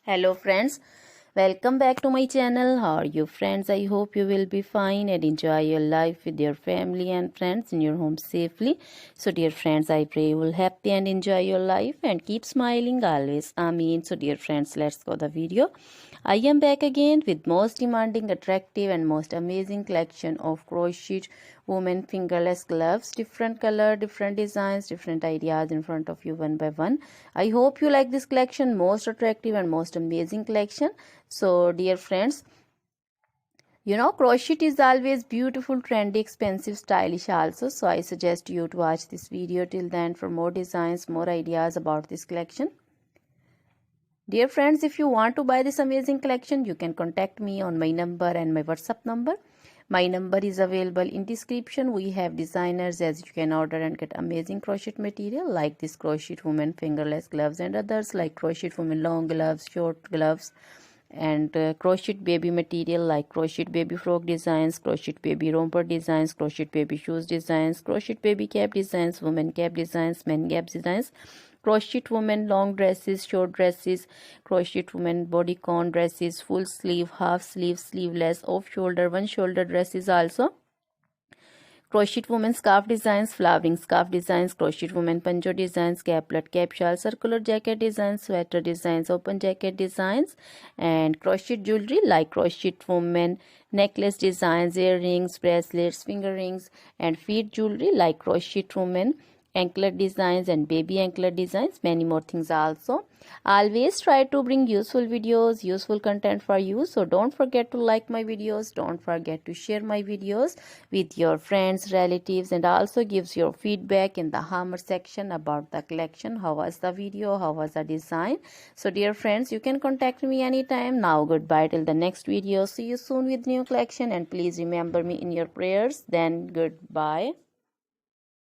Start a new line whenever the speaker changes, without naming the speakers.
Hello friends, welcome back to my channel. How are you friends? I hope you will be fine and enjoy your life with your family and friends in your home safely. So dear friends, I pray you will happy and enjoy your life and keep smiling always. Amen. So dear friends, let's go the video. I am back again with most demanding, attractive and most amazing collection of crochet women fingerless gloves. Different color, different designs, different ideas in front of you one by one. I hope you like this collection, most attractive and most amazing collection. So dear friends, crochet is always beautiful, trendy, expensive, stylish also. So I suggest you to watch this video till then for more designs, more ideas about this collection. Dear friends, if you want to buy this amazing collection, you can contact me on my number and my WhatsApp number. My number is available in description. We have designers as you can order and get amazing crochet material like this crochet woman fingerless gloves and others like crochet woman long gloves, short gloves, and crochet baby material like crochet baby frock designs, crochet baby romper designs, crochet baby shoes designs, crochet baby cap designs, women cap designs, men cap designs, crochet women long dresses, short dresses, crochet women bodycon dresses, full sleeve, half sleeve, sleeveless, off shoulder, one shoulder dresses also. Crochet women scarf designs, flowering scarf designs, crochet women pancho designs, caplet, cap shawl, circular jacket designs, sweater designs, open jacket designs, and crochet jewelry like crochet women necklace designs, earrings, bracelets, finger rings, and feet jewelry like crochet women anklet designs and baby anklet designs, many more things also. Always try to bring useful videos, useful content for you. So don't forget to like my videos, don't forget to share my videos with your friends, relatives, and also gives your feedback in the hammer section about the collection. How was the video? How was the design? So dear friends, you can contact me anytime. Now goodbye till the next video. See you soon with new collection and please remember me in your prayers. Then goodbye.